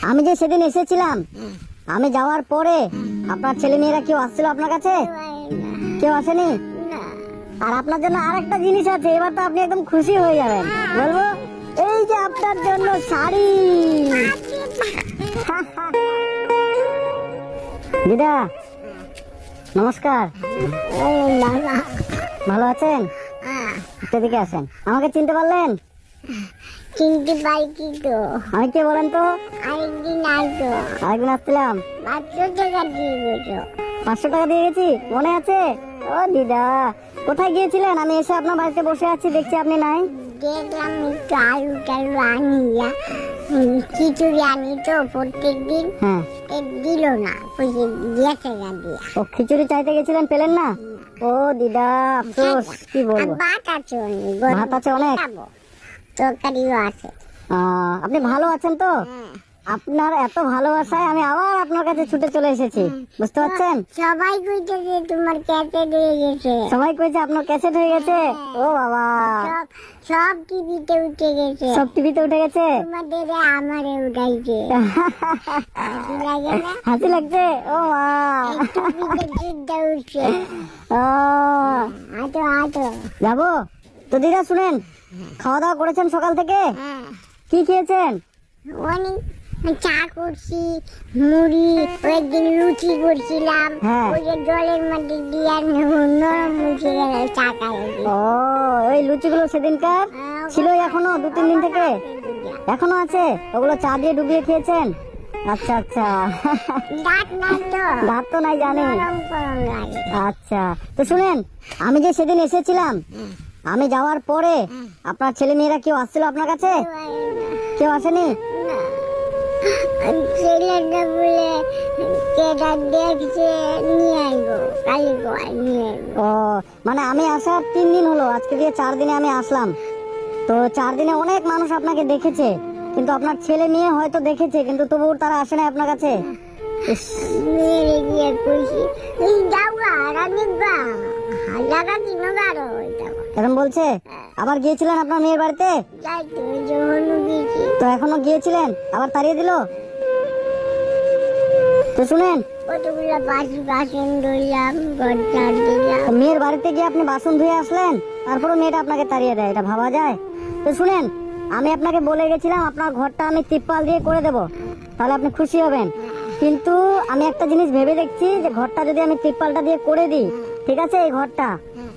আমি যে সেদিন এসেছিলাম, আমি যাওয়ার পরে আপনার ছেলে মেয়েরা কেউ আসছিল আপনার কাছে? কেউ আসেনি? আর আপনার জন্য আর একটা জিনিস আছে, এবার তো আপনি একদম খুশি হয়ে যাবেন। বলবো, এই যে আপনার জন্য শাড়ি। দিদা নমস্কার, ভালো আছেন? এদিকে আসেন। আমাকে চিনতে পারলেন? চিনতে পারছি তো। আমি কে বলেন তো? আরেকদিন আসবো। আরেকদিন আসছিলাম। 500 টাকা দিয়ে গেছো। 500 টাকা দিয়ে গেছি, মনে আছে? ও দিদা, কোথায় গিয়েছিলেন? আমি এসে আপনার বাড়িতে বসে আছি, দেখছি আপনি নাই। দেখলাম একটু আলু টালু আনি, খিচুড়ি আনি তো প্রত্যেকদিন। হ্যাঁ, দিল না, পয়সা দিয়েছে গা দিয়া। ও খিচুড়ি চাইতে গেছিলেন, পেলেন না? ও দিদা, আফসোস, কি বলবো। ভাত আছে অনেক, ভাত আছে অনেক? তরকারিও আছে। আপনি ভালো আছেন তো? আপনার এত ভালোবাসায় আমি আবার আপনার কাছে ছুটে চলে এসেছি, বুঝতে পারছেন? সবাই কইতেছে তোমার ক্যাসেট হয়ে গেছে। সবাই কইছে আপনার ক্যাসেট হয়ে গেছে। ও বাবা, সব সব টিভিতে উঠে গেছে। সব টিভিতে উঠে গেছে। তোমাদের আমারে উঠাইছে। হাসি লাগে না? হাসি লাগছে? ও মা, টিভিতে চিন্তা উঠছে। ও, হাঁটো হাঁটো। যাবো তো। দিদা শুনেন, খাওয়া দাওয়া করেছেন সকাল থেকে? কি খেয়েছেন? অনেক চা করছি, মুড়ি, একদিন লুচি করছিলাম। হ্যাঁ। ওই যে জলের মধ্যে দিয়ে নরম মুছে গেল চা খাই। ও, ওই লুচিগুলো সেদিনকার ছিল এখনো 2-3 দিন থেকে? এখনো আছে? ওগুলো চা দিয়ে ডুবিয়ে খেয়েছেন? আচ্ছা আচ্ছা। দাঁত নাই তো। দাঁত তো নাই, জানি। গরম গরম লাগে। আচ্ছা, তো শুনেন, আমি যে সেদিন এসেছিলাম, আমি যাওয়ার পরে আপনার ছেলে মেয়েরা কেউ আসছিল আপনার কাছে? কেউ আসেনি? ছেলেটা বলে কেটা দেখছে, নিয়ে আইবো, কালি নিয়ে আইবো। ও, মানে আমি আসার 3 দিন হলো, আজকে দিয়ে 4 দিনে আমি আসলাম। তো 4 দিনে অনেক মানুষ আপনাকে দেখেছে, কিন্তু আপনার ছেলে মেয়ে হয়তো দেখেছে, কিন্তু তবুও তারা আসে না আপনার কাছে। ইস, মেরে গিয়ে কইছি যাওয়া রানিবা জায়গা কিনো গারো যাওয়া। এরকম বলছে? আবার গিয়েছিলেন আপনার মেয়ের বাড়িতে? যাইতো যখন গিয়েছি। তো এখনো গিয়েছিলেন, আবার তাড়িয়ে দিল? তো শুনেন, কতগুলো বাসন ধরলাম, ঘর ঝাড় দিলাম। মেয়ের বাড়িতে গিয়ে আপনি বাসন ধুয়ে আসলেন, তারপরে মেয়েটা আপনাকে তাড়িয়ে দেয়, এটা ভাবা যায়? তো শুনেন, আমি আপনাকে বলে গেছিলাম আপনার ঘরটা আমি তিরপাল দিয়ে করে দেব, তাহলে আপনি খুশি হবেন। কিন্তু আমি একটা জিনিস ভেবে দেখছি, যে ঘরটা যদি আমি তিরপালটা দিয়ে করে দিই, ঠিক আছে, এই ঘরটা,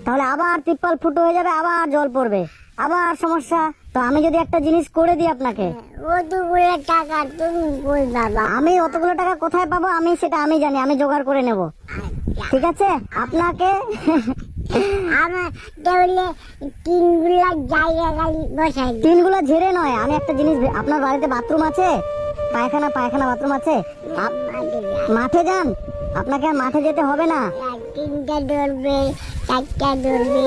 তাহলে আবার তিরপাল ফুটো হয়ে যাবে, আবার জল পড়বে, আবার সমস্যা। তো আমি যদি একটা জিনিস করে দিই আপনাকে, অতগুলো টাকা তুমি কই বাবা? আমি অতগুলো টাকা কোথায় পাবো আমি সেটা আমি জানি, আমি জোগাড় করে নেব, ঠিক আছে? আপনাকে আমার তাহলে তিনগুলা জায়গা গালি বসাই দিই। টিনগুলো ঝেড়ে নয়, আমি একটা জিনিস আপনার বাড়িতে বাথরুম আছে? পায়খানা বাথরুম আছে? মাঠে যান, আপনাকে আর মাঠে যেতে হবে না। 3টা ধরবে, 4টা ধরবে,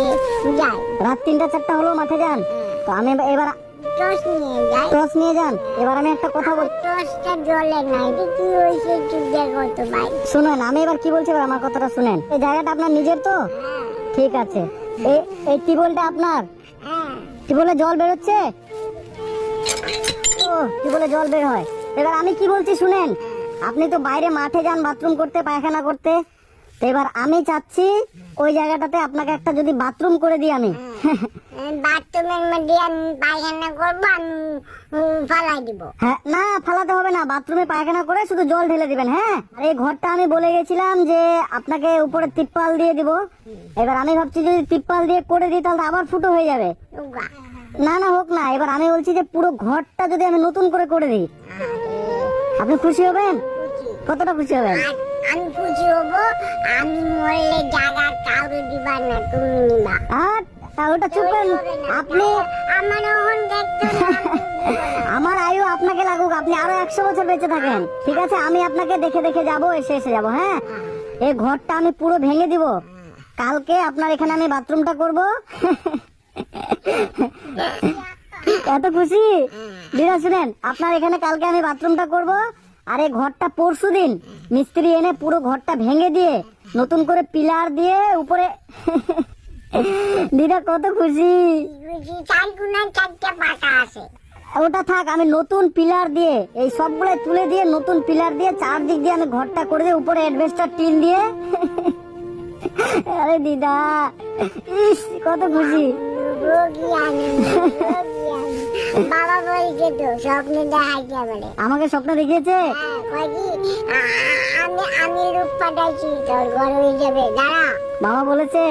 যাই রাত 3টা-4টা হলো মাঠে যান। তো আমি এবার টস নিয়ে যাই। টস নিয়ে যান। এবার আমি একটা কথা বল, টসটা জ্বলে না, এটা কি হয়েছে একটু দেখো তো ভাই। শুনেন, আমি এবার কি বলছি, এবার আমার কথাটা শুনেন। এই জায়গাটা আপনার নিজের তো? ঠিক আছে, এই টিউবওয়েলটা আপনার? হ্যাঁ। টিউবওয়েলে জল বেরোচ্ছে? ও, টিউবওয়েলে জল বের হয়। এবার আমি কি বলছি শুনেন, আপনি তো বাইরে মাঠে যান বাথরুম করতে, পায়খানা করতে, তো এবার আমি চাচ্ছি ওই জায়গাটাতে আপনাকে একটা যদি বাথরুম করে দিই আমি। বাথরুমের মধ্যে আমি পায়খানা করবো, আমি ফালাই দিব। হ্যাঁ, না ফালাতে হবে না, বাথরুমে পায়খানা করে শুধু জল ঢেলে দিবেন। হ্যাঁ, আর এই ঘরটা আমি বলে গেছিলাম যে আপনাকে উপরে তিরপাল দিয়ে দিব। এবার আমি ভাবছি যদি তিরপাল দিয়ে করে দিই তাহলে আবার ফুটো হয়ে যাবে। উগা। না না, হোক না। এবার আমি বলছি যে পুরো ঘরটা যদি আমি নতুন করে দিই, আপনি খুশি হবেন? কতটা খুশি হবেন? আমি খুশি হবো। আমি মরলে জায়গা কাউকে দিবা না, তুমি নিবা। আর ওটা চুপ করেন আপনি। আমার ওহন দেখতো না। আমার আয়ু আপনাকে লাগুক, আপনি আরো 100 বছর বেঁচে থাকেন, ঠিক আছে? আমি আপনাকে দেখে দেখে যাবো, এসে যাবো। হ্যাঁ, এই ঘরটা আমি পুরো ভেঙে দিব। কালকে আপনার এখানে আমি বাথরুমটা করব। এত খুশি? দিদা শুনেন, আপনার এখানে কালকে আমি বাথরুমটা করব, আর এই ঘরটা পরশুদিন মিস্ত্রি এনে পুরো ঘরটা ভেঙে দিয়ে নতুন করে পিলার দিয়ে উপরে। দিদা কত খুশি! চার গুণা 4টা পাতা আছে। ওটা থাক, আমি নতুন পিলার দিয়ে এই সবগুলো তুলে দিয়ে নতুন পিলার দিয়ে চারদিক দিয়ে আমি ঘরটা করে দিয়ে উপরে অ্যাডভেস্টার টিন দিয়ে আরে দিদা ইস কত খুশি। কি আনন্দ, কি আনন্দ। বাবা বলছে তো স্বপ্নে দেখাইতে পারে। আমাকে স্বপ্ন দেখিয়েছে। কয় কি, আমি রূপ পাঠাইছি, তোর ঘর হয়ে যাবে, দাঁড়া। বাবা বলেছে।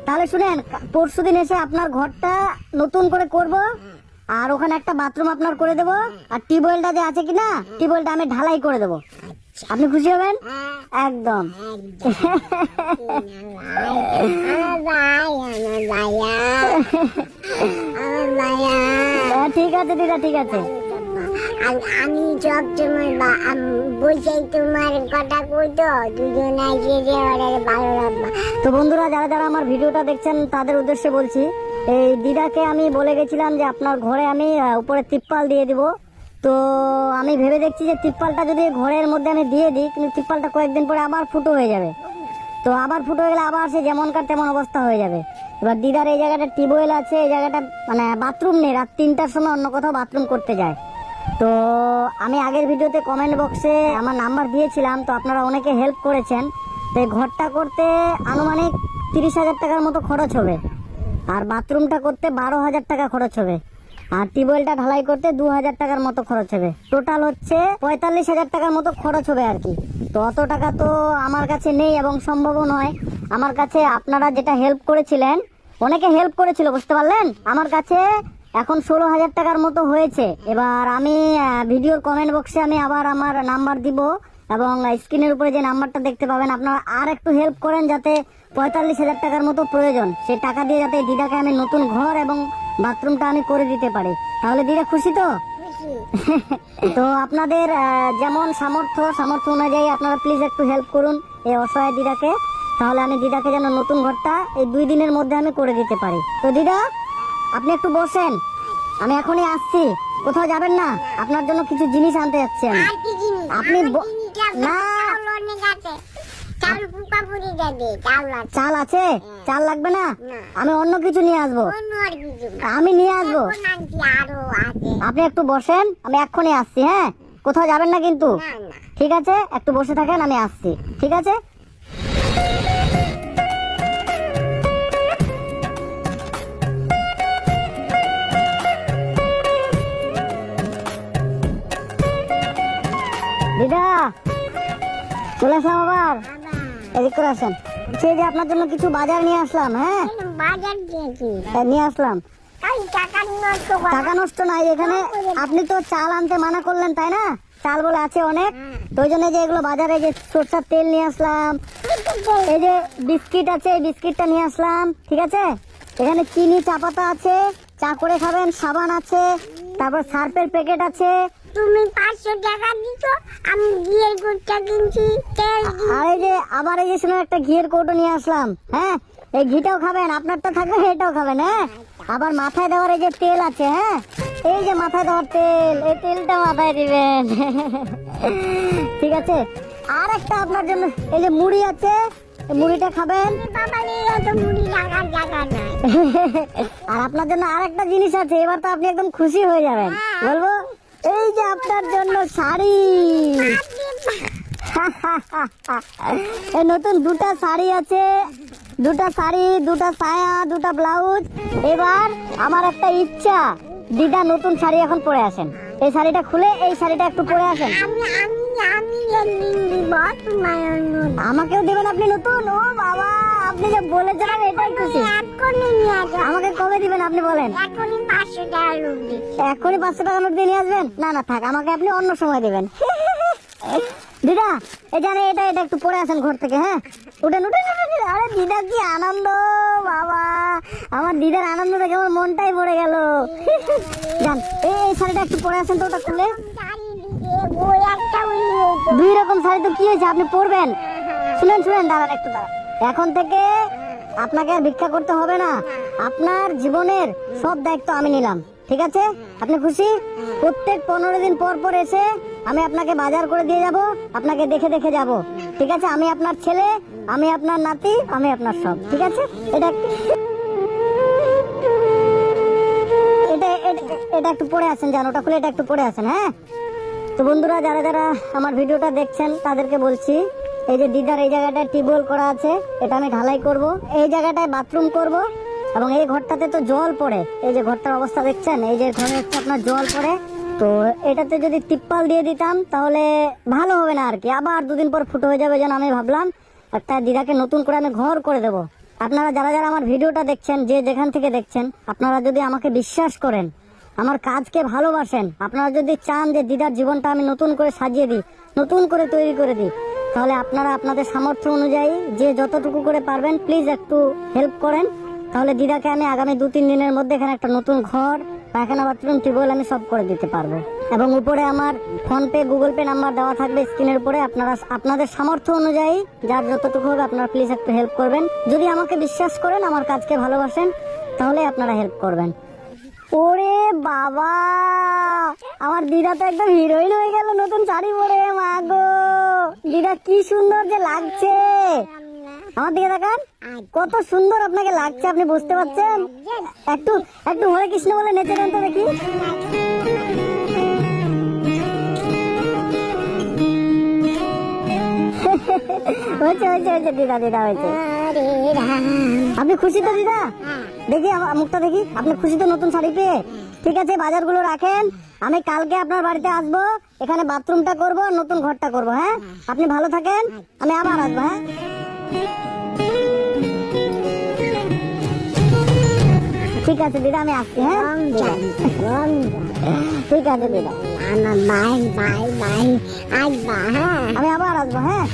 তাহলে শুনেন, পরশুদিন এসে আপনার ঘরটা নতুন করে করব, আর ওখানে একটা বাথরুম আপনার করে দেবো, আর টিউবওয়েলটা যে আছে কিনা টিউবওয়েলটা আমি ঢালাই করে দেবো। আপনি খুশি হবেন একদম। ঠিক আছে দিদা, ঠিক আছে। আমি সব সময় বসে তোমার কথা কইতো, দুজন এসে ভালো লাগবে। তো বন্ধুরা, যারা যারা আমার ভিডিওটা দেখছেন তাদের উদ্দেশ্যে বলছি, এই দিদাকে আমি বলে গেছিলাম যে আপনার ঘরে আমি উপরে তিপ্পাল দিয়ে দিব। তো আমি ভেবে দেখছি যে তিপ্পালটা যদি ঘরের মধ্যে আমি দিয়ে দিই, কিন্তু তিপ্পালটা কয়েকদিন পরে আবার ফুটো হয়ে যাবে। তো আবার ফুটো হয়ে গেলে আবার সে যেমনকার তেমন অবস্থা হয়ে যাবে। এবার দিদার এই জায়গাটা টিউবওয়েল আছে, এই জায়গাটা মানে বাথরুম নেই, রাত 3টার সময় অন্য কোথাও বাথরুম করতে যায়। তো আমি আগের ভিডিওতে কমেন্ট বক্সে আমার নাম্বার দিয়েছিলাম, তো আপনারা অনেকে হেল্প করেছেন। তো এই ঘরটা করতে আনুমানিক 30,000 টাকার মতো খরচ হবে, আর বাথরুমটা করতে 12,000 টাকা খরচ হবে, আর টিউবওয়েলটা ঢালাই করতে 2,000 টাকার মতো খরচ হবে। টোটাল হচ্ছে 45,000 টাকার মতো খরচ হবে আর কি। তো অত টাকা তো আমার কাছে নেই এবং সম্ভবও নয়। আমার কাছে আপনারা যেটা হেল্প করেছিলেন, অনেকে হেল্প করেছিল, বুঝতে পারলেন। আমার কাছে এখন 16,000 টাকার মতো হয়েছে। এবার আমি ভিডিওর কমেন্ট বক্সে আমি আবার আমার নাম্বার দিব, এবং স্ক্রিনের উপরে যে নাম্বারটা দেখতে পাবেন, আপনারা আর একটু হেল্প করেন, যাতে 45,000 টাকার মতো প্রয়োজন। সেই টাকা দিয়ে যাতে দিদাকে আমি নতুন ঘর এবং বাথরুমটা আমি করে দিতে পারি। তাহলে দিদা খুশি তো? তো আপনাদের যেমন সামর্থ্য অনুযায়ী আপনারা প্লিজ একটু হেল্প করুন এই অসহায় দিদাকে, তাহলে আমি দিদাকে যেন নতুন ঘরটা এই 2 দিনের মধ্যে আমি করে দিতে পারি। তো দিদা আপনি একটু বসেন, আমি এখনই আসছি। কোথাও যাবেন না, আপনার জন্য কিছু জিনিস আনতে যাচ্ছি আমি। আপনি না, চাল আছে? চাল লাগবে না, আমি অন্য কিছু নিয়ে আসবো। আমি নিয়ে আসবো, আপনি একটু বসেন, আমি এক্ষুনি আসছি। হ্যাঁ, কোথাও যাবেন না কিন্তু। ঠিক আছে, একটু বসে থাকেন, আমি আসছি। ঠিক আছে। দিদা চলে আসলাম আবার, এদিক করে আসেন। সেই যে আপনার জন্য কিছু বাজার নিয়ে আসলাম। হ্যাঁ, নিয়ে আসলাম। টাকা নষ্ট নাই এখানে। আপনি তো চাল আনতে মানা করলেন, তাই না? চাল বলে আছে অনেক, তো ওই জন্য যে এগুলো বাজারে যে সরষের তেল নিয়ে আসলাম, এই যে বিস্কিট আছে, এই বিস্কিটটা নিয়ে আসলাম। ঠিক আছে, এখানে চিনি, চা পাতা আছে, চা করে খাবেন, সাবান আছে, তারপর সার্ফের প্যাকেট আছে। তুমি 500 টাকা দিছো, আমি ঘিয়ের কোটটা কিনছি, তেল। আর এই যে আবার এই যে শুনে একটা ঘিয়ের কৌটো নিয়ে আসলাম। হ্যাঁ, এই ঘিটাও খাবেন, আপনারটা থাকবে, এটাও খাবেন। হ্যাঁ, আবার মাথায় দেওয়ার এই যে তেল আছে। হ্যাঁ, এই যে মাথায় দেওয়ার তেল, এই তেলটা মাথায় দিবেন। ঠিক আছে। আর একটা আপনার জন্য এই যে মুড়ি আছে, মুড়িটা খাবেন। আর আপনার জন্য আর একটা জিনিস আছে, এবার তো আপনি একদম খুশি হয়ে যাবেন। বলবো, এই যে আপনার জন্য শাড়ি। এই নতুন 2টা শাড়ি আছে, 2টা শাড়ি, 2টা সায়া, 2টা ব্লাউজ। এবার আমার একটা ইচ্ছা, দিদা নতুন শাড়ি এখন পরে আসেন, এই শাড়িটা খুলে এই শাড়িটা একটু পরে আসেন। আমাকেও দেবেন আপনি নতুন? ও বাবা, আপনি যে বলেছেন আমি এটাই খুশি। আমাকে কবে দিবেন আপনি বলেন? এখনই 500 টাকা নোট দিয়ে নিয়ে আসবেন? না না থাক, আমাকে আপনি অন্য সময় দেবেন। দিদা এই জানে এটা একটু পরে আসেন ঘর থেকে। হ্যাঁ, উঠেন উঠেন। আরে দিদা কি আনন্দ বাবা, আমার দিদার আনন্দ দেখে আমার মনটাই ভরে গেল। জান, এই শাড়িটা একটু পরে আসেন তো, ওটা খুলে। 2 রকম শাড়ি তো কি হয়েছে, আপনি পরবেন। শুনেন দাঁড়ান একটু, দাঁড়ান। এখন থেকে আপনাকে আর ভিক্ষা করতে হবে না, আপনার জীবনের সব দায়িত্ব আমি নিলাম। ঠিক আছে, আপনি খুশি? প্রত্যেক 15 দিন পর পর এসে আমি আপনাকে বাজার করে দিয়ে যাব, আপনাকে দেখে দেখে যাব। ঠিক আছে, আমি আপনার ছেলে, আমি আপনার নাতি, আমি আপনার সব। ঠিক আছে, এটা এটা একটু পড়ে আসেন, যান ওটা খুলে এটা একটু পড়ে আসেন। হ্যাঁ, তো বন্ধুরা যারা যারা আমার ভিডিওটা দেখছেন তাদেরকে বলছি, এই যে দিদার এই জায়গাটায় টিউবওয়েল করা আছে, এটা আমি ঢালাই করব, এই জায়গাটায় বাথরুম করব, এবং এই ঘরটাতে তো জল পড়ে, এই যে ঘরটার অবস্থা দেখছেন, এই যে ঘরে হচ্ছে আপনার জল পড়ে। তো এটাতে যদি তিপ্পাল দিয়ে দিতাম তাহলে ভালো হবে না আর কি, আবার দুদিন পর ফুটো হয়ে যাবে। যেন আমি ভাবলাম একটা দিদাকে নতুন করে আমি ঘর করে দেবো। আপনারা যারা যারা আমার ভিডিওটা দেখছেন, যে যেখান থেকে দেখছেন, আপনারা যদি আমাকে বিশ্বাস করেন, আমার কাজকে ভালোবাসেন, আপনারা যদি চান যে দিদার জীবনটা আমি নতুন করে সাজিয়ে দিই, নতুন করে তৈরি করে দিই, তাহলে আপনারা আপনাদের সামর্থ্য অনুযায়ী যে যতটুকু করে পারবেন প্লিজ একটু হেল্প করেন। তাহলে দিদাকে আমি আগামী 2-3 দিনের মধ্যে এখানে একটা নতুন ঘর, পায়খানা, বাথরুম, টিউবওয়েল আমি সব করে দিতে পারবো। এবং উপরে আমার ফোনপে, গুগল পে নাম্বার দেওয়া থাকবে স্ক্রিনের উপরে। আপনারা আপনাদের সামর্থ্য অনুযায়ী যার যতটুকু হবে আপনারা প্লিজ একটু হেল্প করবেন। যদি আমাকে বিশ্বাস করেন, আমার কাজকে ভালোবাসেন, তাহলে আপনারা হেল্প করবেন। ওরে বাবা, আমার দিদা তো একদম হিরোইন হয়ে গেল নতুন শাড়ি পরে। মা গো, দিদা কি সুন্দর যে লাগছে, আমার দিকে দেখান, কত সুন্দর আপনাকে লাগছে, আপনি বুঝতে পারছেন? একটু একটু হরে কৃষ্ণ বলে নেচে দেন তো দেখি। হয়েছে হয়েছে হয়েছে দিদা, দিদা হয়েছে। আপনি খুশি তো দিদা? দেখি আমার মুখটা দেখি, আপনি খুশি তো নতুন শাড়ি পেয়ে? ঠিক আছে, বাজারগুলো রাখেন, আমি কালকে আপনার বাড়িতে আসবো, এখানে বাথরুমটা করব, নতুন ঘরটা করব। হ্যাঁ, আপনি ভালো থাকেন, আমি আবার আসবো। হ্যাঁ, ঠিক আছে দিদা, আমি আসছি। হ্যাঁ, ঠিক আছে দিদা, বাই বাই বাই, আসবা। হ্যাঁ, আমি আবার আসবো। হ্যাঁ।